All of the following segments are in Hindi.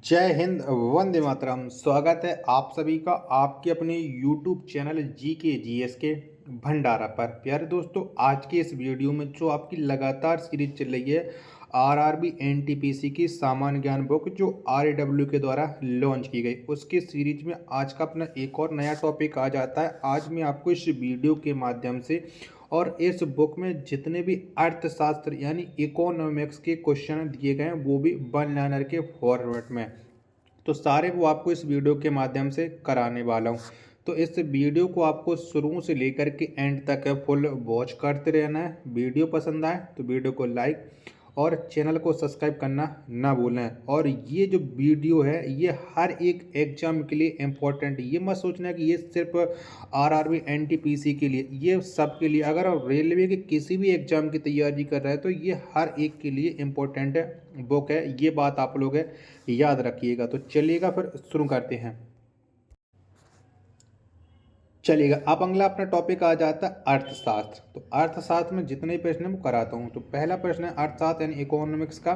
जय हिंद, वंदे मातरम। स्वागत है आप सभी का आपके अपने YouTube चैनल GK के भंडारा पर। प्यारे दोस्तों, आज के इस वीडियो में जो आपकी लगातार सीरीज चल रही है RRB NTPC की सामान्य ज्ञान बुक जो RAW के द्वारा लॉन्च की गई, उसकी सीरीज में आज का अपना एक और नया टॉपिक आ जाता है। आज मैं आपको इस वीडियो के माध्यम से और इस बुक में जितने भी अर्थशास्त्र यानी इकोनॉमिक्स के क्वेश्चन दिए गए हैं वो भी वन लाइनर के फॉर्मेट में, तो सारे वो आपको इस वीडियो के माध्यम से कराने वाला हूँ। तो इस वीडियो को आपको शुरू से लेकर के एंड तक फुल वॉच करते रहना है। वीडियो पसंद आए तो वीडियो को लाइक और चैनल को सब्सक्राइब करना ना भूलें। और ये जो वीडियो है ये हर एक एग्जाम के लिए इम्पोर्टेंट है। ये मत सोचना कि ये सिर्फ RRB NTPC के लिए, ये सब के लिए। अगर आप रेलवे के किसी भी एग्जाम की तैयारी कर रहे हैं तो ये हर एक के लिए इम्पोर्टेंट बुक है। ये बात आप लोग याद रखिएगा। तो चलिएगा फिर शुरू करते हैं। चलिएगा, अब अगला अपना टॉपिक आ जाता है अर्थशास्त्र। तो अर्थशास्त्र में जितने प्रश्न हैं वो कराता हूँ। तो पहला प्रश्न है अर्थशास्त्र यानी इकोनॉमिक्स का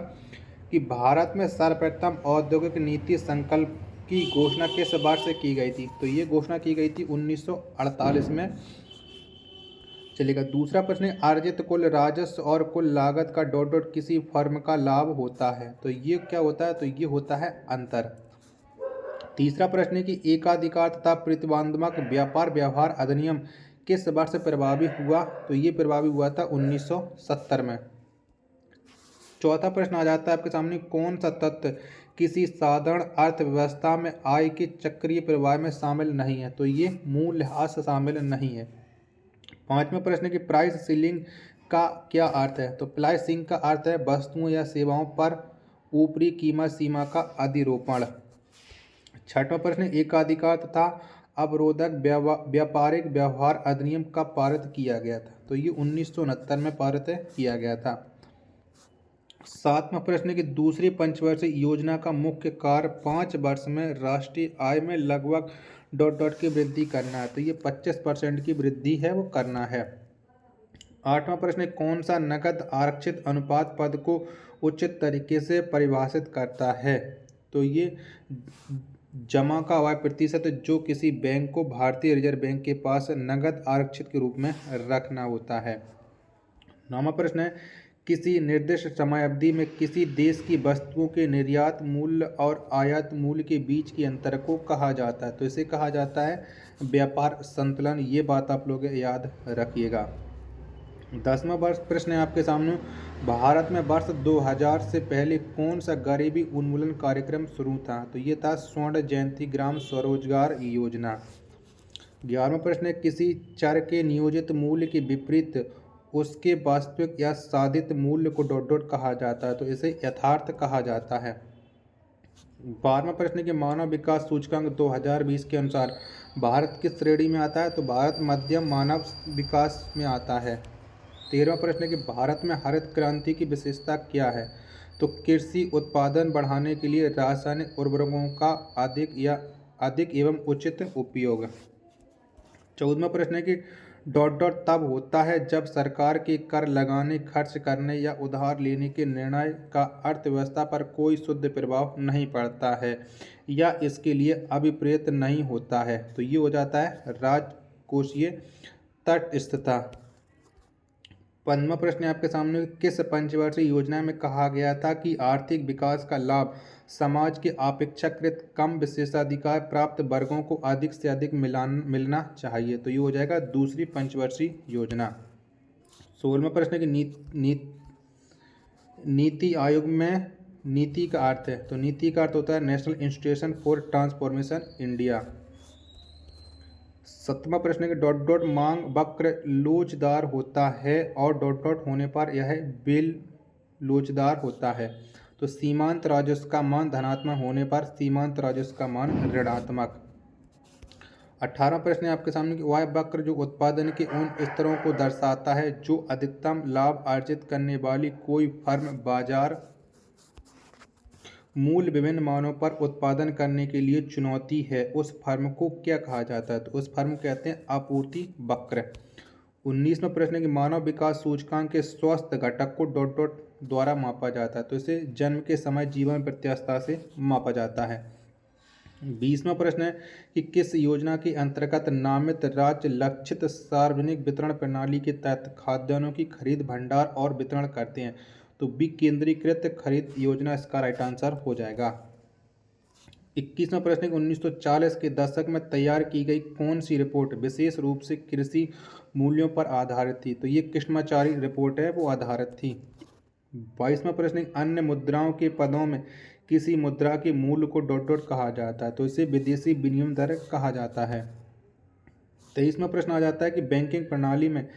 कि भारत में सर्वप्रथम औद्योगिक नीति संकल्प की घोषणा किस वर्ष से की गई थी। तो ये घोषणा की गई थी 1948 में। चलिएगा, दूसरा प्रश्न है अर्जित कुल राजस्व और कुल लागत का डॉट डॉट किसी फर्म का लाभ होता है। तो ये क्या होता है, तो ये होता है अंतर। तीसरा प्रश्न है कि एकाधिकार तथा प्रतिबंधात्मक व्यापार व्यवहार अधिनियम किस वर्ष से प्रभावी हुआ। तो ये प्रभावी हुआ था 1970 में। चौथा प्रश्न आ जाता है आपके सामने, कौन सा तत्व किसी साधारण अर्थव्यवस्था में आय के चक्रीय प्रवाह में शामिल नहीं है। तो ये मूल्यह्रास शामिल नहीं है। पांचवा प्रश्न है कि प्राइस सीलिंग का क्या अर्थ है। तो प्राइस सीलिंग का अर्थ है वस्तुओं या सेवाओं पर ऊपरी कीमत सीमा का अधिरोपण। छठवां प्रश्न, एकाधिकार तथा अवरोधक व्यापारिक व्यवहार अधिनियम कब पारित किया गया था। तो ये 1969 में पारित किया गया था। सातवां प्रश्न की दूसरी पंचवर्षीय योजना का मुख्य कार्य 5 वर्ष में राष्ट्रीय आय में लगभग डॉट डॉट की वृद्धि करना है। तो ये 25% की वृद्धि है वो करना है। आठवां प्रश्न, कौन सा नकद आरक्षित अनुपात पद को उचित तरीके से परिभाषित करता है। तो ये जमा का वह प्रतिशत जो किसी बैंक को भारतीय रिजर्व बैंक के पास नकद आरक्षित के रूप में रखना होता है। नौवां प्रश्न है किसी निर्दिष्ट समय अवधि में किसी देश की वस्तुओं के निर्यात मूल्य और आयात मूल्य के बीच के अंतर को कहा जाता है। तो इसे कहा जाता है व्यापार संतुलन। ये बात आप लोग याद रखिएगा। 10वां प्रश्न है आपके सामने, भारत में वर्ष 2000 से पहले कौन सा गरीबी उन्मूलन कार्यक्रम शुरू था। तो ये था स्वर्ण जयंती ग्राम स्वरोजगार योजना। 11वां प्रश्न है किसी चर के नियोजित मूल्य के विपरीत उसके वास्तविक या साधित मूल्य को डॉट डॉट कहा जाता है। तो इसे यथार्थ कहा जाता है। 12वां प्रश्न के मानव विकास सूचकांक 2020 के अनुसार भारत किस श्रेणी में आता है। तो भारत मध्यम मानव विकास में आता है। 13वां प्रश्न है कि भारत में हरित क्रांति की विशेषता क्या है। तो कृषि उत्पादन बढ़ाने के लिए रासायनिक उर्वरकों का अधिक एवं उचित उपयोग। 14वां प्रश्न है कि डॉट डॉट तब होता है जब सरकार के कर लगाने, खर्च करने या उधार लेने के निर्णय का अर्थव्यवस्था पर कोई शुद्ध प्रभाव नहीं पड़ता है या इसके लिए अभिप्रेत नहीं होता है। तो ये हो जाता है राजकोषीय तटस्थता। 15वां प्रश्न आपके सामने, किस पंचवर्षीय योजना में कहा गया था कि आर्थिक विकास का लाभ समाज के अपेक्षाकृत कम विशेषाधिकार प्राप्त वर्गों को अधिक से अधिक मिलना चाहिए। तो ये हो जाएगा दूसरी पंचवर्षीय योजना। 16वां प्रश्न की नीति आयोग में नीति का अर्थ है। तो नीति का अर्थ होता है national institution for transformation India. 7वां प्रश्न है कि डॉट डॉट मांग वक्र लोचदार होता है और डॉट डॉट होने पर यह बिल लोचदार होता है। तो सीमांत राजस्व का मान धनात्मक होने पर सीमांत राजस्व का मान ऋणात्मक। 18वां प्रश्न है आपके सामने कि वह वक्र जो उत्पादन के उन स्तरों को दर्शाता है जो अधिकतम लाभ अर्जित करने वाली कोई फर्म बाजार मूल्य विभिन्न मानों पर उत्पादन करने के लिए चुनौती है, उस फर्म को क्या कहा जाता है। तो उस फर्म को कहते हैं आपूर्ति वक्र। 19वां प्रश्न है कि मानव विकास सूचकांक के स्वस्थ घटक को डॉट डॉट द्वारा मापा जाता है, तो इसे जन्म के समय जीवन प्रत्याशा से मापा जाता है। 20वां प्रश्न है कि किस योजना के अंतर्गत नामित राज्य लक्षित सार्वजनिक वितरण प्रणाली के तहत खाद्यान्नों की खरीद, भंडार और वितरण करते हैं? तो विकेंद्रीकृत खरीद योजना इसका राइट आंसर हो जाएगा। 21वां प्रश्न है कि 1940 के दशक में तैयार की गई कौन सी रिपोर्ट विशेष रूप से कृषि मूल्यों पर आधारित थी? तो ये कृष्णाचारी रिपोर्ट है, वो आधारित थी। 22वां प्रश्न है अन्य मुद्राओं के पदों में किसी मुद्रा के मूल्य को डॉट डॉट कहा जाता है? तो इसे विदेशी विनिमय दर कहा जाता है। 23वां प्रश्न आ जाता है कि बैंकिंग प्रणाली में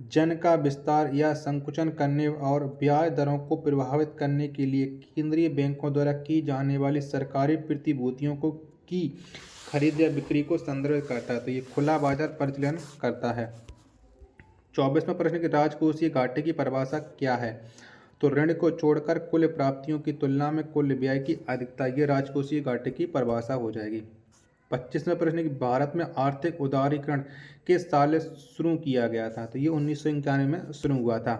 जन का विस्तार या संकुचन करने और ब्याज दरों को प्रभावित करने के लिए केंद्रीय बैंकों द्वारा की जाने वाली सरकारी प्रतिभूतियों को की खरीद या बिक्री को संदर्भित करता है। तो ये खुला बाजार परिचालन करता है। 24वां प्रश्न की राजकोषीय घाटे की परिभाषा क्या है? तो ऋण को छोड़कर कुल प्राप्तियों की तुलना में कुल व्यय की अधिकता, ये राजकोषीय घाटे की परिभाषा हो जाएगी। 25वां प्रश्न कि भारत में आर्थिक उदारीकरण किस साल शुरू किया गया था? तो ये 1991 में शुरू हुआ था।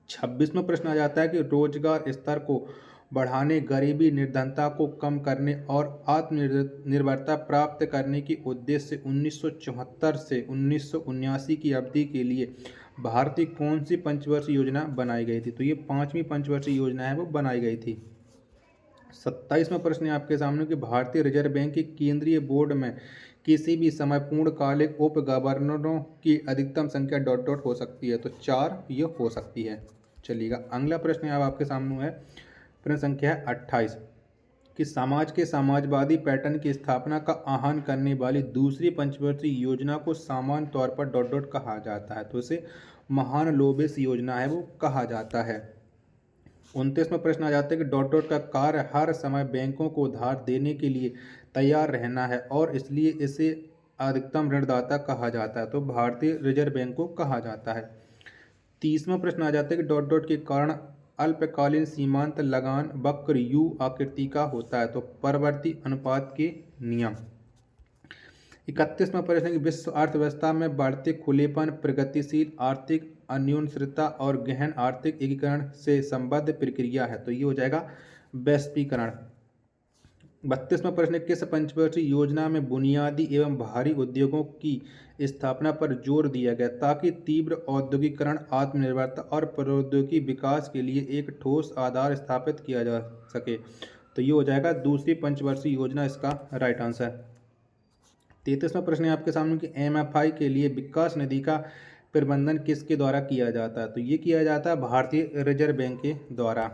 26वां प्रश्न आ जाता है कि रोजगार स्तर को बढ़ाने, गरीबी निर्धनता को कम करने और आत्मनिर्भरता प्राप्त करने के उद्देश्य से 1974 से 1979 की अवधि के लिए भारतीय कौन सी पंचवर्षीय योजना बनाई गई थी? तो ये 5वीं पंचवर्षीय योजना है, वो बनाई गई थी। 27वां प्रश्न है आपके सामने कि भारतीय रिजर्व बैंक के केंद्रीय बोर्ड में किसी भी समय पूर्णकालिक उप गवर्नरों की अधिकतम संख्या डॉट डॉट हो सकती है? तो 4 ये हो सकती है। चलिएगा, अगला प्रश्न अब आपके सामने है, प्रश्न संख्या 28 कि समाज के समाजवादी पैटर्न की स्थापना का आह्वान करने वाली दूसरी पंचवर्षीय योजना को सामान्य तौर पर डॉट डॉट कहा जाता है? तो इसे महालनोबिस योजना है, वो कहा जाता है। 29वां प्रश्न आ जाता है कि डॉट डॉट का कार्य हर समय बैंकों को उधार देने के लिए तैयार रहना है और इसलिए इसे अधिकतम ऋणदाता कहा जाता है? तो भारतीय रिजर्व बैंक को कहा जाता है। 30वां प्रश्न आ जाता है कि डॉट डॉट के कारण अल्पकालीन सीमांत लगान वक्र यू आकृति का होता है? तो परवर्ती अनुपात के नियम। 31वां प्रश्न है कि विश्व अर्थव्यवस्था में बढ़ते खुलेपन, प्रगतिशील आर्थिक अन्योन्याश्रितता और गहन आर्थिक एकीकरण से संबद्ध प्रक्रिया है? तो ये हो जाएगा वैश्वीकरण। 32वां प्रश्न है किस पंचवर्षीय योजना में बुनियादी एवं भारी उद्योगों की स्थापना पर जोर दिया गया ताकि तीव्र औद्योगिकरण, आत्मनिर्भरता और प्रौद्योगिकी विकास के लिए एक ठोस आधार स्थापित किया जा सके? तो ये हो जाएगा दूसरी पंचवर्षीय योजना, इसका राइट आंसर। 33वां प्रश्न है आपके सामने कि MFI के लिए विकास निधि का प्रबंधन किसके द्वारा किया जाता है? तो ये किया जाता है भारतीय रिजर्व बैंक के द्वारा।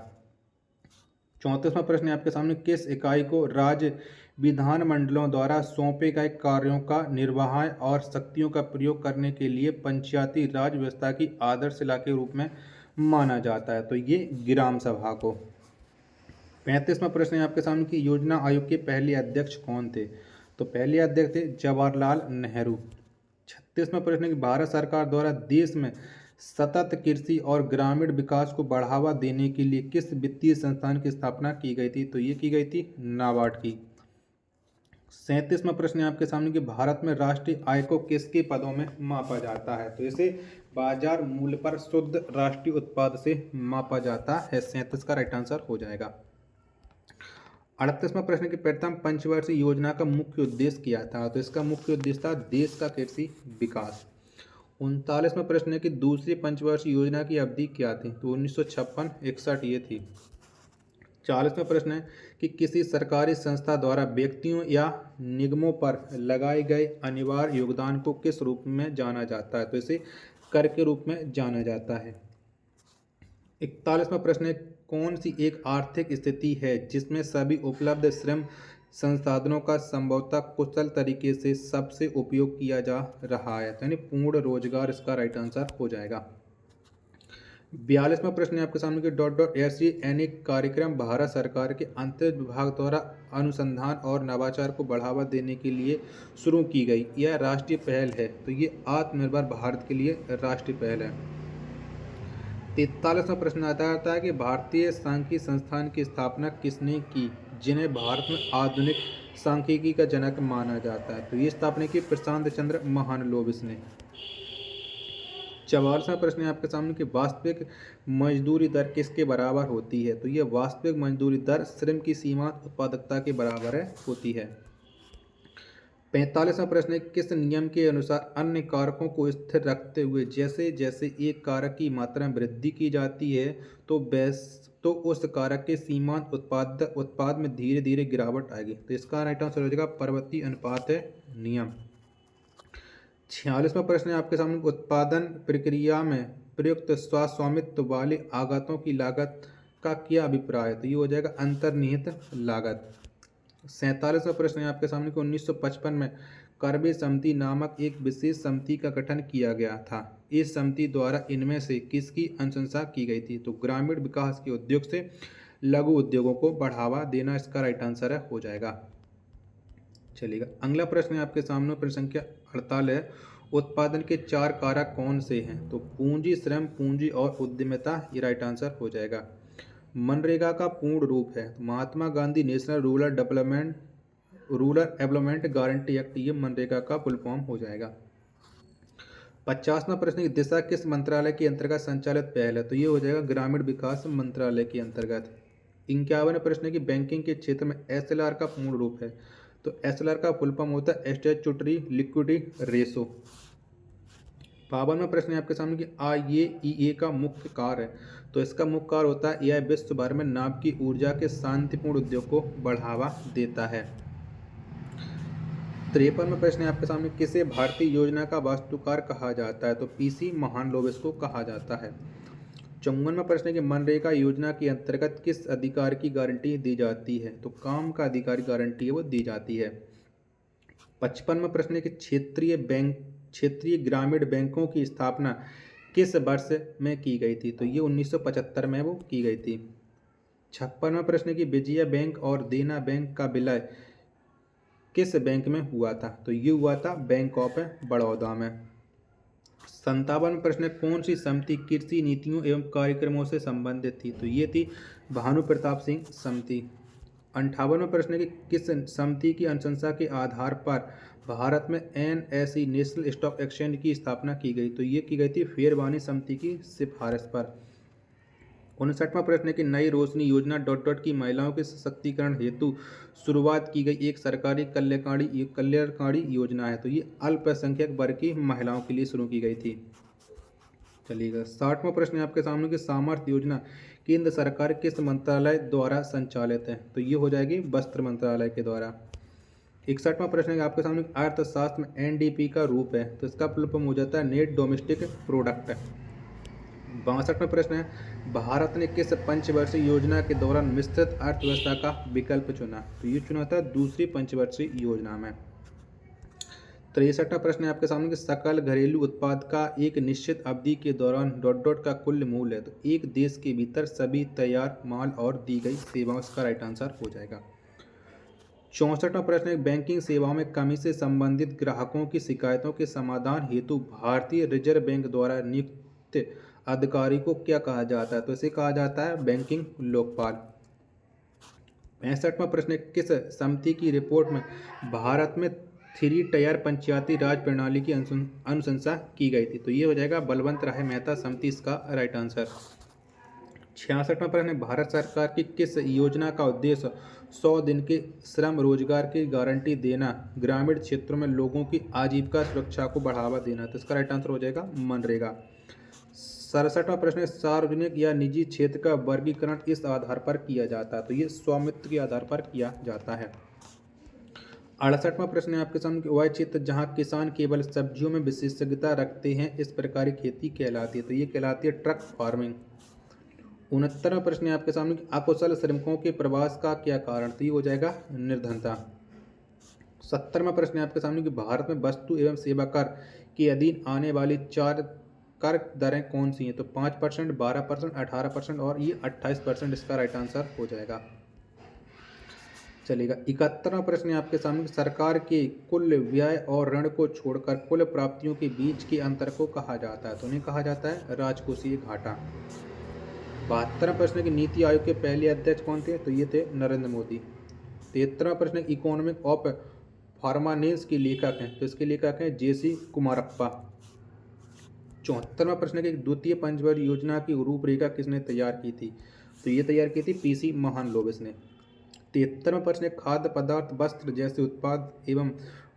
34वां प्रश्न है आपके सामने किस इकाई को राज्य विधानमंडलों द्वारा सौंपे गए कार्यों का निर्वहन और शक्तियों का प्रयोग करने के लिए पंचायती राज व्यवस्था की आधारशिला के रूप में माना जाता है? तो ये ग्राम सभा को। 35वां प्रश्न है आपके सामने कि योजना आयोग के पहले अध्यक्ष कौन थे? तो पहले अध्यक्ष थे जवाहरलाल नेहरू। 36वां प्रश्न है कि भारत सरकार द्वारा देश में सतत कृषि और ग्रामीण विकास को बढ़ावा देने के लिए किस वित्तीय संस्थान की स्थापना की गई थी? तो ये की गई थी नाबार्ड की। 37वां प्रश्न है आपके सामने कि भारत में राष्ट्रीय आय को किसके पदों में मापा जाता है? तो इसे बाजार मूल्य पर शुद्ध राष्ट्रीय उत्पाद से मापा जाता है। 37 का राइट आंसर हो जाएगा। 38वां प्रश्न की प्रथम पंचवर्षीय योजना का मुख्य उद्देश्य क्या था? तो इसका मुख्य उद्देश्य था देश का कृषि विकास। 39वां प्रश्न है कि दूसरी पंचवर्षीय योजना की अवधि क्या थी? तो 1956-61 ये थी। 40वां प्रश्न है कि किसी सरकारी संस्था द्वारा व्यक्तियों या निगमों पर लगाए गए अनिवार्य योगदान को किस रूप में जाना जाता है? तो इसे कर के रूप में जाना जाता है। 41वां प्रश्न है कौन सी एक आर्थिक स्थिति है जिसमें सभी उपलब्ध श्रम संसाधनों का संभवतः कुशल तरीके से सबसे उपयोग किया जा रहा है? यानी पूर्ण रोजगार, इसका राइट आंसर हो जाएगा। 42वां प्रश्न है आपके सामने कि डॉट डॉट ऐसी अनेक कार्यक्रम भारत सरकार के अंतरिक्ष विभाग द्वारा अनुसंधान और नवाचार को बढ़ावा देने के लिए शुरू की गई, यह राष्ट्रीय पहल है? तो ये आत्मनिर्भर भारत के लिए राष्ट्रीय पहल है। 43वां प्रश्न आता है कि भारतीय सांख्यिकी संस्थान की स्थापना किसने की जिन्हें भारत में आधुनिक सांख्यिकी का जनक माना जाता है? तो ये स्थापना की प्रशांत चंद्र महालनोबिस ने। 44वां प्रश्न है आपके सामने कि वास्तविक मजदूरी दर किसके बराबर होती है। तो ये वास्तविक मजदूरी दर श्रम की सीमांत उत्पादकता के बराबर होती है। 45वां प्रश्न है किस नियम के अनुसार अन्य कारकों को स्थिर रखते हुए जैसे जैसे एक कारक की मात्रा में वृद्धि की जाती है तो उस कारक के सीमांत उत्पाद में धीरे धीरे गिरावट आएगी। तो इसका राइट आंसर हो जाएगा पर्वतीय अनुपात नियम। 46वां प्रश्न है आपके सामने उत्पादन प्रक्रिया में प्रयुक्त स्वामित्व वाले आगतों की लागत का क्या अभिप्राय है। तो ये हो जाएगा अंतर्निहित लागत। 47वां प्रश्न है आपके सामने कि 1955 में कार्बे समिति नामक एक विशेष समिति का गठन किया गया था। इस समिति द्वारा इनमें से किसकी अनुशंसा की गई थी। तो ग्रामीण विकास के उद्योग से लघु उद्योगों को बढ़ावा देना इसका राइट आंसर हो जाएगा। चलिएगा अगला प्रश्न है आपके सामने प्रश्न संख्या 48 उत्पादन के 4 कारक कौन से हैं। तो पूंजी, श्रम पूंजी और उद्यमिता ये राइट आंसर हो जाएगा। मनरेगा का पूर्ण रूप है तो Mahatma Gandhi national rural employment guarantee act, ये मनरेगा का फुल फॉर्म हो जाएगा। 50वां प्रश्न की दिशा किस मंत्रालय के अंतर्गत संचालित पहल है। तो ये हो जाएगा ग्रामीण विकास मंत्रालय के अंतर्गत। 51वां प्रश्न है कि बैंकिंग के क्षेत्र में एसएलआर का पूर्ण रूप है। तो एसएलआर का फुल फॉर्म होता है स्टैट्यूटरी लिक्विडिटी रेशो। 52वां प्रश्न है आपके सामने कि IAEA का मुख्य कार्य है। तो इसका मुख्य कार्य होता है यह विश्व भर में नाभ की ऊर्जा के शांतिपूर्ण उद्योग को बढ़ावा देता है। 53वां प्रश्न है आपके सामने किसे भारतीय योजना का वास्तुकार कहा जाता है। तो PC महालनोबिस को कहा जाता है। 54वां प्रश्न है कि मनरेगा योजना के अंतर्गत किस अधिकार की गारंटी दी जाती है। तो काम का अधिकार गारंटी है वो दी जाती है। 55वां प्रश्न है कि क्षेत्रीय ग्रामीण बैंकों की स्थापना किस वर्ष में की गई थी। तो ये 1975 में वो की गई थी। 56वां प्रश्न है कि विजया बैंक और देना बैंक का विलय किस बैंक में हुआ था। तो ये हुआ था बैंक ऑफ बड़ौदा में। 57वां प्रश्न है कौन सी समिति कृषि नीतियों एवं कार्यक्रमों से संबंधित थी। तो ये थी भानु प्रताप सिंह समिति। 58वां प्रश्न है कि किस समिति की अनुशंसा के आधार पर भारत में NSE नेशनल स्टॉक एक्सचेंज की स्थापना की गई। तो ये की गई थी फेरवानी समिति की सिफारिश पर। 59वां प्रश्न है कि नई रोशनी योजना की महिलाओं के सशक्तिकरण हेतु शुरुआत की गई एक सरकारी कल्याणकारी योजना है। तो ये अल्पसंख्यक वर्ग की महिलाओं के लिए शुरू की गई थी। चलिएगा 60वां प्रश्न है आपके सामने कि सामर्थ्य योजना केंद्र सरकार किस मंत्रालय द्वारा संचालित है। तो ये हो जाएगी वस्त्र मंत्रालय के द्वारा। 61वां प्रश्न है आपके सामने अर्थशास्त्र में NDP का रूप है। तो इसका फुल फॉर्म हो जाता है नेट डोमेस्टिक प्रोडक्ट। 62वां प्रश्न है भारत ने किस पंचवर्षीय योजना के दौरान मिश्रित अर्थव्यवस्था का विकल्प चुना। तो ये चुना था दूसरी पंचवर्षीय योजना में। 63वां प्रश्न है आपके सामने कि सकल घरेलू उत्पाद का एक निश्चित अवधि के दौरान का कुल मूल्य है। तो एक देश के भीतर सभी तैयार माल और दी गई सेवाओं, इसका राइट आंसर हो जाएगा। 64वां प्रश्न है बैंकिंग सेवाओं में कमी से संबंधित ग्राहकों की शिकायतों के समाधान हेतु भारतीय रिजर्व बैंक द्वारा नियुक्त अधिकारी को क्या कहा जाता है। तो इसे कहा जाता है बैंकिंग लोकपाल। 65वां प्रश्न है किस समिति की रिपोर्ट में भारत में 3 टायर पंचायती राज प्रणाली की अनुशंसा की गई थी। तो ये हो जाएगा बलवंत राय मेहता समिति, इसका राइट आंसर। 66वां प्रश्न है भारत सरकार की किस योजना का उद्देश्य 100 दिन के श्रम रोजगार की गारंटी देना, ग्रामीण क्षेत्रों में लोगों की आजीविका सुरक्षा को बढ़ावा देना। तो इसका राइट आंसर हो जाएगा मनरेगा। 67वां प्रश्न है सार्वजनिक या निजी क्षेत्र का वर्गीकरण इस आधार पर किया जाता है। तो ये स्वामित्व के आधार पर किया जाता है। 68वां प्रश्न है आपके सामने वह क्षेत्र जहां किसान केवल सब्जियों में विशेषज्ञता रखते हैं इस प्रकार की खेती कहलाती है। तो ये कहलाती है ट्रक फार्मिंग। 69वां प्रश्न है आपके सामने अकुशल श्रमिकों के प्रवास का क्या कारण। तो ये हो जाएगा निर्धनता। 70वां प्रश्न है आपके सामने कि भारत में वस्तु एवं सेवा कर के अधीन आने वाली 4 कर दरें कौन सी हैं। तो 5%, 12%, 18% और ये 28%, इसका राइट आंसर हो जाएगा। चलेगा 71वां प्रश्न है आपके सामने सरकार के कुल व्यय और ऋण को छोड़कर कुल प्राप्तियों के बीच के अंतर को कहा जाता है। तो उन्हें कहा जाता है राजकोषीय घाटा। 72वां प्रश्न है कि नीति आयोग के पहले अध्यक्ष कौन थे। तो ये थे नरेंद्र मोदी। 73वां प्रश्न है इकोनॉमिक ऑफ फार्मानेंस के लेखक हैं। तो इसके लेखक हैं JC कुमारप्पा। 74वां प्रश्न है कि द्वितीय पंचवर्षीय योजना की रूपरेखा किसने तैयार की थी? तो ये तैयार की थी पीसी महालनोबिस ने। 73वां प्रश्न है खाद्य पदार्थ, वस्त्र जैसे उत्पाद एवं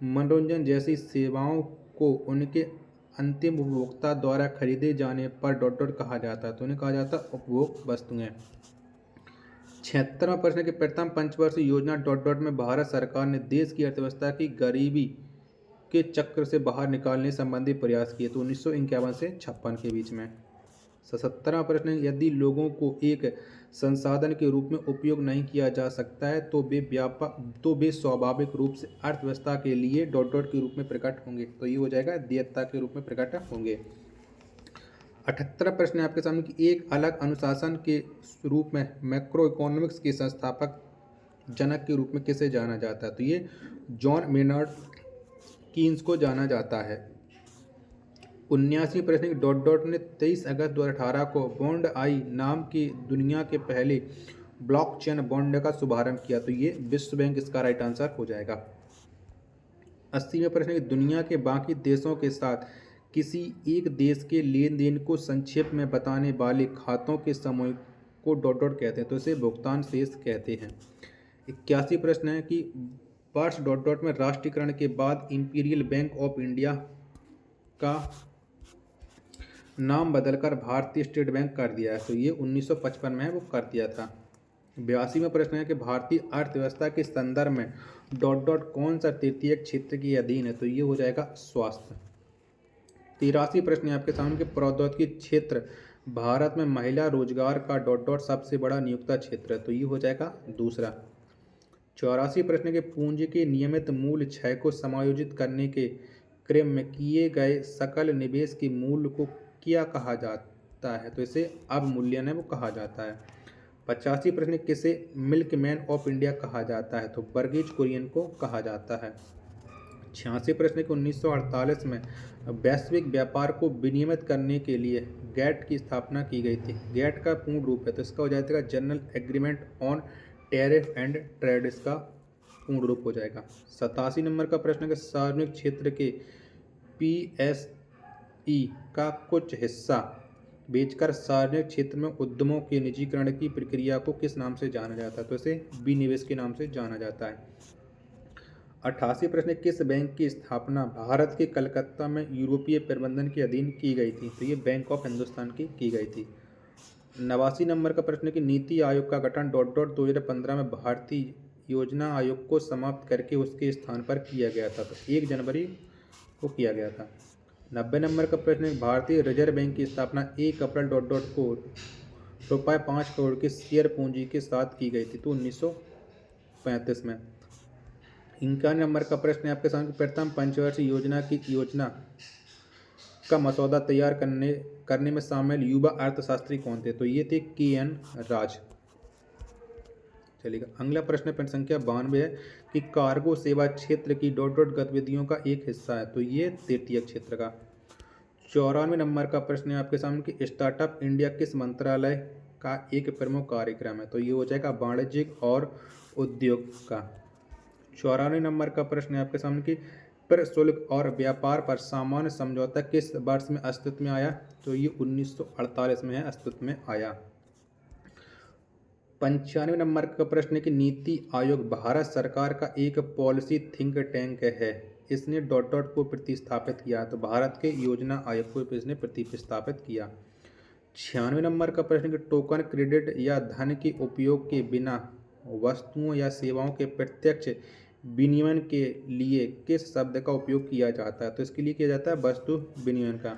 मनोरंजन जैसी सेवाओं को उनके अंतिम उपभोक्ता द्वारा खरीदे जाने पर डॉट डॉट कहा जाता है, तो उन्हें कहा जाता है उपभोग वस्तुएं। 76वां प्रश्न है कि प्रथम पंचवर्षीय योजना डॉट डॉट में भारत सरकार ने देश की अर्थव्यवस्था की गरीबी के चक्र से बाहर निकालने संबंधी प्रयास किए, तो 1951 से 56 के बीच में। 77वां प्रश्न है यदि लोगों को एक संसाधन के रूप में उपयोग नहीं किया जा सकता है तो वे स्वाभाविक रूप से अर्थव्यवस्था के लिए डॉट डॉट के रूप में प्रकट होंगे, तो ये हो जाएगा देयता के रूप में प्रकट होंगे। 78वां प्रश्न है आपके सामने कि एक अलग अनुशासन के रूप में मैक्रो इकोनॉमिक्स के संस्थापक जनक के रूप में किसे जाना जाता है? तो ये जॉन मेनार्ड कीन्स को जाना जाता है। 79वें प्रश्न की डॉट डॉट ने 23 अगस्त 2018 को बॉन्ड आई नाम की दुनिया के पहले ब्लॉकचेन बॉन्ड का शुभारंभ किया, तो ये विश्व बैंक इसका राइट आंसर हो जाएगा। 80वें प्रश्न की दुनिया के बाकी देशों के साथ किसी एक देश के लेन देन को संक्षेप में बताने वाले खातों के समूह को डॉट डॉट कहते हैं, तो इसे भुगतान शेष कहते हैं। 81 प्रश्न है कि वर्ष डॉट डॉट में राष्ट्रीयकरण के बाद इंपीरियल बैंक ऑफ इंडिया का नाम बदलकर भारतीय स्टेट बैंक कर दिया है, तो ये 1955 में वो कर दिया था। 82वां प्रश्न है कि भारतीय अर्थव्यवस्था के संदर्भ में डॉट डॉट कौन सा तृतीय क्षेत्र के अधीन है? तो ये हो जाएगा स्वास्थ्य। 83 प्रश्न है आपके सामने कि प्रौद्योगिकी क्षेत्र भारत में महिला रोजगार का डॉट डॉट सबसे बड़ा नियोक्ता क्षेत्र है, तो ये हो जाएगा दूसरा। 84 प्रश्न के पूंजी के नियमित मूल्य क्षय को समायोजित करने के क्रम में किए गए सकल निवेश के मूल्य को क्या कहा जाता है? तो इसे अवमूल्यन है वो कहा जाता है। 85 प्रश्न किसे मिल्कमैन ऑफ इंडिया कहा जाता है? तो वर्गीज कुरियन को कहा जाता है। 86 प्रश्न के 1948 में वैश्विक व्यापार को विनियमित करने के लिए गैट की स्थापना की गई थी। गैट का पूर्ण रूप है तो इसका हो जाएगा general agreement on tariff and trade, इसका पूर्ण रूप हो जाएगा। 87 नंबर का प्रश्न है सार्वजनिक क्षेत्र के PSE का कुछ हिस्सा बेचकर सार्वजनिक क्षेत्र में उद्यमों के निजीकरण की प्रक्रिया को किस नाम से जाना जाता है? तो इसे विनिवेश के नाम से जाना जाता है। 88 प्रश्न किस बैंक की स्थापना भारत के कलकत्ता में यूरोपीय प्रबंधन के अधीन की गई थी? तो ये बैंक ऑफ हिंदुस्तान की गई थी। 89 नंबर का प्रश्न कि नीति आयोग का गठन डॉट डॉट 2015 में भारतीय योजना आयोग को समाप्त करके उसके स्थान पर किया गया था, तो 1 जनवरी को किया गया था। 90 नंबर का प्रश्न भारतीय रिजर्व बैंक की स्थापना 1 अप्रैल डॉट डॉट को ₹5 करोड़ के शेयर पूंजी के साथ की गई थी, तो 1935 में। 51 नंबर का प्रश्न है आपके सामने प्रथम पंचवर्षीय योजना की योजना का मसौदा तैयार करने में शामिल युवा अर्थशास्त्री कौन थे? तो ये थे KN राज। चलिएगा अगला प्रश्न संख्या 92 है कि कार्गो सेवा क्षेत्र की डॉट डॉट गतिविधियों का एक हिस्सा है, तो ये तृतीय क्षेत्र का। 94 नंबर का प्रश्न है आपके सामने कि स्टार्टअप इंडिया किस मंत्रालय का एक प्रमुख कार्यक्रम है? तो ये हो जाएगा वाणिज्यिक और उद्योग का। 94 नंबर का प्रश्न है आपके सामने कि प्रशुल्क और व्यापार पर सामान्य समझौता किस वर्ष में अस्तित्व में आया? तो ये 1948 में है अस्तित्व में आया। 95 नंबर का प्रश्न है कि नीति आयोग भारत सरकार का एक पॉलिसी थिंक टैंक है, इसने डॉट डॉट को प्रतिस्थापित किया, तो भारत के योजना आयोग को इसने प्रतिस्थापित किया। 96 नंबर का प्रश्न कि टोकन क्रेडिट या धन के उपयोग के बिना वस्तुओं या सेवाओं के प्रत्यक्ष विनिमय के लिए किस शब्द का उपयोग किया जाता है? तो इसके लिए किया जाता है वस्तु विनिमय का।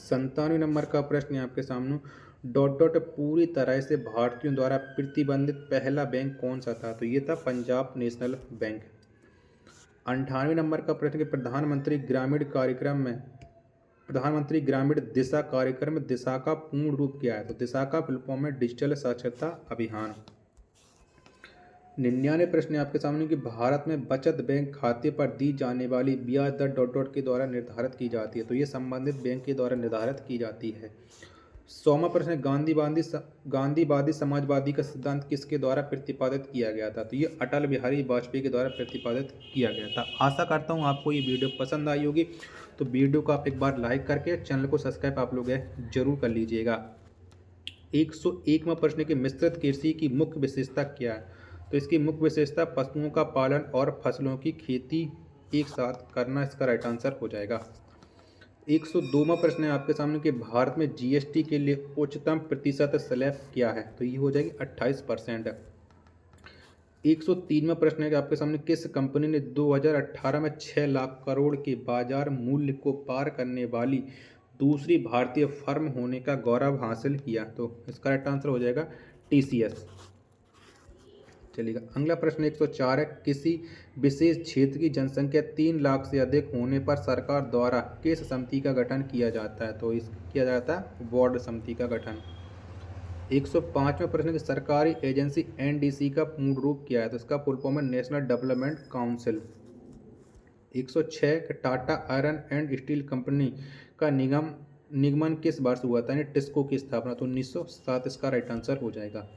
97 नंबर का प्रश्न है आपके सामने डॉट डॉट पूरी तरह से भारतीयों द्वारा प्रतिबंधित पहला बैंक कौन सा था? तो ये था पंजाब नेशनल बैंक। 98 नंबर का प्रश्न कि प्रधानमंत्री ग्रामीण दिशा कार्यक्रम दिशा का पूर्ण रूप क्या है? तो दिशा का फुल फॉर्म है डिजिटल साक्षरता अभियान। 99 प्रश्न है आपके सामने कि भारत में बचत बैंक खाते पर दी जाने वाली ब्याज दर डॉट डॉट के द्वारा निर्धारित की जाती है, तो ये संबंधित बैंक के द्वारा निर्धारित की जाती है। 100वां प्रश्न, गांधीवादी समाजवादी का सिद्धांत किसके द्वारा प्रतिपादित किया गया था? तो ये अटल बिहारी वाजपेयी के द्वारा प्रतिपादित किया गया था। आशा करता हूँ आपको ये वीडियो पसंद आई होगी। तो वीडियो को आप एक बार लाइक करके चैनल को सब्सक्राइब आप लोग जरूर कर लीजिएगा। 101वां प्रश्न की मिश्रित कृषि की मुख्य विशेषता क्या है? तो इसकी मुख्य विशेषता पशुओं का पालन और फसलों की खेती एक साथ करना इसका राइट आंसर हो जाएगा। 102वां प्रश्न है आपके सामने कि भारत में जीएसटी के लिए उच्चतम प्रतिशत स्लैब क्या है? तो ये हो जाएगी 28%। 103वां प्रश्न है कि आपके सामने किस कंपनी ने 2018 में 6 लाख करोड़ के बाजार मूल्य को पार करने वाली दूसरी भारतीय फर्म होने का गौरव हासिल किया? तो इसका राइट आंसर हो जाएगा टीसीएस। चलिएगा, अगला प्रश्न 104 है, किसी विशेष क्षेत्र की जनसंख्या 3 लाख से अधिक होने पर सरकार द्वारा किस समिति का गठन किया जाता है? तो इस किया जाता है वार्ड समिति का गठन। 105वां प्रश्न की सरकारी एजेंसी एनडीसी का पूर्ण रूप क्या है? तो इसका फुल फॉर्म है national development council. 106 Tata iron and steel company का निगमन किस वर्ष हुआ था? यानी टिस्को की स्थापना। तो 1907 इसका राइट आंसर हो जाएगा।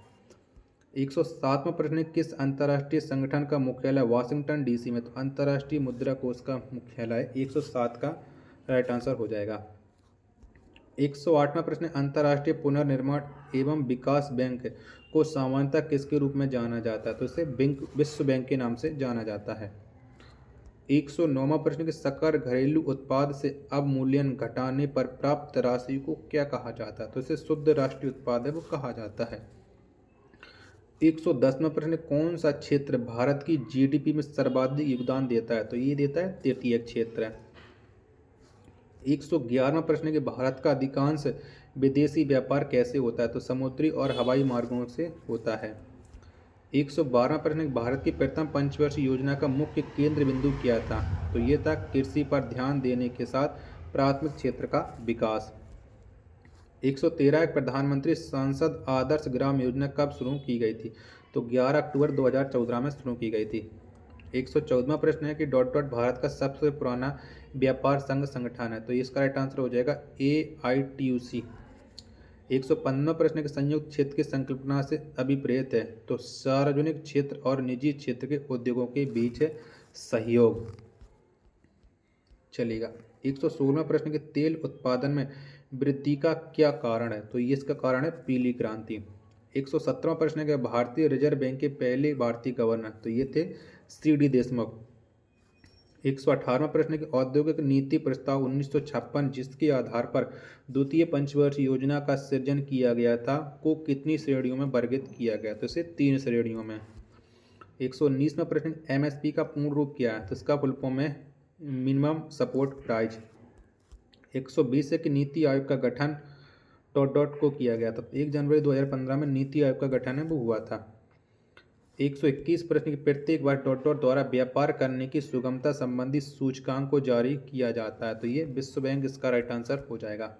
107वां प्रश्न, किस अंतर्राष्ट्रीय संगठन का मुख्यालय वाशिंगटन डीसी में? तो अंतर्राष्ट्रीय मुद्रा कोष का मुख्यालय 107 का राइट आंसर हो जाएगा। 108वां प्रश्न, अंतर्राष्ट्रीय पुनर्निर्माण एवं विकास बैंक को सामान्यतः किसके रूप में जाना जाता है? तो इसे विश्व बैंक के नाम से जाना जाता है। 109वां प्रश्न, कि सकल घरेलू उत्पाद से अवमूल्यन घटाने पर प्राप्त राशि को क्या कहा जाता है? तो इसे शुद्ध राष्ट्रीय उत्पाद है वो कहा जाता है। 110वां प्रश्न, कौन सा क्षेत्र भारत की जीडीपी में सर्वाधिक योगदान देता है? तो ये देता है तृतीय क्षेत्र। 111वां प्रश्न, कि भारत का अधिकांश विदेशी व्यापार कैसे होता है? तो समुद्री और हवाई मार्गों से होता है। 112वां प्रश्न, भारत की प्रथम पंचवर्षीय योजना का मुख्य केंद्र बिंदु क्या था? तो ये था कृषि पर ध्यान देने के साथ प्राथमिक क्षेत्र का विकास। 113 प्रधानमंत्री सांसद आदर्श ग्राम योजना कब शुरू की गई थी? तो 11 अक्टूबर 2014 में शुरू की गई थी। 114वां प्रश्न है कि डॉट डॉट भारत का सबसे पुराना व्यापार संघ संगठन है? तो इसका राइट आंसर हो जाएगा AITUC। 115वां प्रश्न के संयुक्त क्षेत्र की संकल्पना से अभिप्रेत है? तो सार्वजनिक क्षेत्र और निजी क्षेत्र के उद्योगों के बीच है सहयोग। चलेगा, 116वां प्रश्न के तेल उत्पादन में वृद्धि का क्या कारण है? तो ये इसका कारण है पीली क्रांति। 117वां प्रश्न है कि भारतीय रिजर्व बैंक के पहले भारतीय गवर्नर? तो ये थे CD देशमुख। 118वां प्रश्न है कि औद्योगिक नीति प्रस्ताव 1956 जिसके आधार पर द्वितीय पंचवर्षीय योजना का सृजन किया गया था को कितनी श्रेणियों में वर्गीकृत किया गया? तो इसे 3 श्रेणियों में। 119वां प्रश्न, MSP का पूर्ण रूप क्या है? तो इसका फुल फॉर्म है मिनिमम सपोर्ट प्राइस। 120 है कि नीति आयोग का गठन डॉट डॉट को किया गया था? 1 जनवरी 2015 में नीति आयोग का गठन है वो हुआ था। 121 प्रश्न की प्रत्येक वर्ष डॉट डॉट द्वारा व्यापार करने की सुगमता संबंधी सूचकांक को जारी किया जाता है? तो ये विश्व बैंक इसका राइट आंसर हो जाएगा।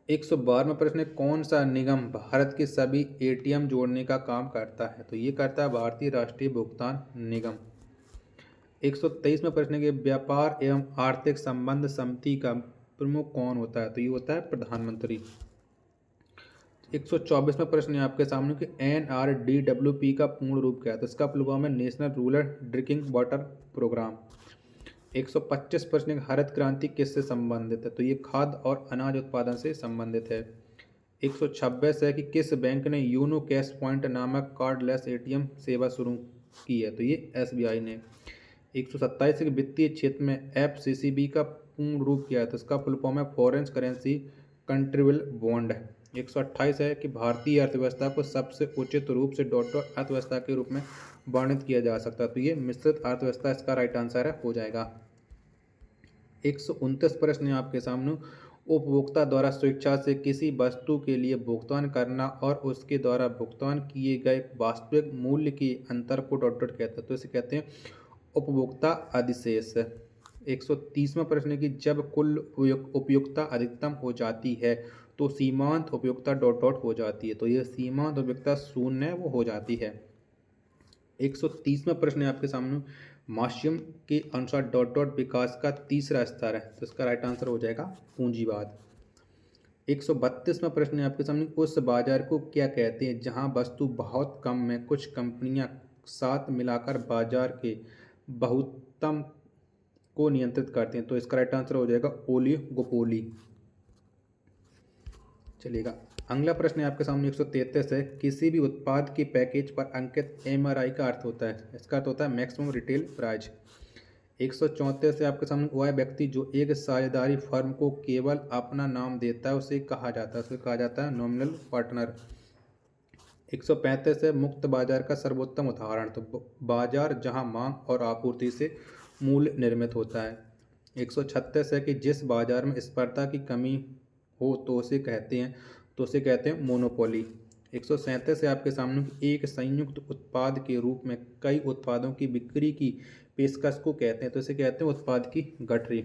112वां प्रश्न, कौन सा निगम भारत के सभी ATM जोड़ने का काम करता है? तो ये करता है भारतीय राष्ट्रीय भुगतान निगम। 123वां प्रश्न के व्यापार एवं आर्थिक संबंध समिति का प्रमुख कौन होता है? तो ये होता है प्रधानमंत्री। 124वां प्रश्न है आपके सामने कि NRDWP का पूर्ण रूप क्या है? तो इसका फुल फॉर्म है national rural drinking water programme. 125 प्रश्न, हरित क्रांति किससे संबंधित है? तो ये खाद्य और अनाज उत्पादन से संबंधित है। 126 है कि किस बैंक ने यूनो कैश पॉइंट नामक कार्डलेस ATM सेवा शुरू की है? तो ये SBI ने। 127 के वित्तीय क्षेत्र में FCCB का पूर्ण रूप क्या है? तो इसका फुल फॉर्म है फॉरेन करेंसी कंट्रीबल बॉन्ड। 128 है कि भारतीय अर्थव्यवस्था को सबसे उचित रूप से डॉट डॉट अर्थव्यवस्था के रूप में वर्णित किया जा सकता है? तो ये मिश्रित अर्थव्यवस्था इसका राइट आंसर है हो जाएगा। 129 प्रश्न है आपके सामने, उपभोक्ता द्वारा स्वेच्छा से किसी वस्तु के लिए भुगतान करना और उसके द्वारा भुगतान किए गए वास्तविक मूल्य के अंतर को डॉट डॉट कहते हैं? तो इसे कहते हैं उपभोक्ता अधिशेष। 130वां प्रश्न है कि जब कुल उपयोगिता अधिकतम हो जाती है तो सीमांत उपयोगिता डॉट डॉट हो जाती है? तो यह सीमांत उपयोगिता शून्य वो हो जाती है। 130वां प्रश्न है आपके सामने, मार्क्सियम के अनुसार डॉट डॉट विकास का तीसरा स्तर है? तो इसका राइट आंसर हो जाएगा पूंजीवाद। 132वां प्रश्न है आपके सामने, उस बाजार को क्या कहते हैं जहां वस्तु बहुत कम में कुछ कंपनियां साथ मिलाकर बाजार के बहुतम को नियंत्रित करते हैं? तो इसका राइट आंसर हो जाएगा ओलिगोपोली। चलिएगा, अगला प्रश्न है आपके सामने 133 है, किसी भी उत्पाद के पैकेज पर अंकित एमआरआई का अर्थ होता है? इसका अर्थ होता है मैक्सिमम रिटेल प्राइस। 134 है आपके सामने, वह व्यक्ति जो एक साझेदारी फर्म को केवल अपना नाम देता है उसे कहा जाता है? उसे कहा जाता है नॉमिनल पार्टनर। 135 है, मुक्त बाजार का सर्वोत्तम उदाहरण? तो बाजार जहां मांग और आपूर्ति से मूल्य निर्मित होता है। 136 है कि जिस बाजार में स्पर्धा की कमी हो तो उसे कहते हैं मोनोपोली। 137 है आपके सामने, एक संयुक्त उत्पाद के रूप में कई उत्पादों की बिक्री की पेशकश को कहते हैं? तो इसे कहते हैं उत्पाद की गठरी।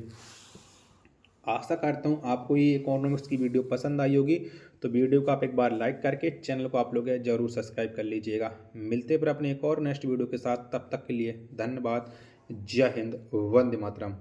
आशा करता हूँ आपको ये इकोनॉमिक्स की वीडियो पसंद आई होगी, तो वीडियो को आप एक बार लाइक करके चैनल को आप लोग जरूर सब्सक्राइब कर लीजिएगा। मिलते हैं फिर अपने एक और नेक्स्ट वीडियो के साथ, तब तक के लिए धन्यवाद। जय हिंद, वंदे मातरम।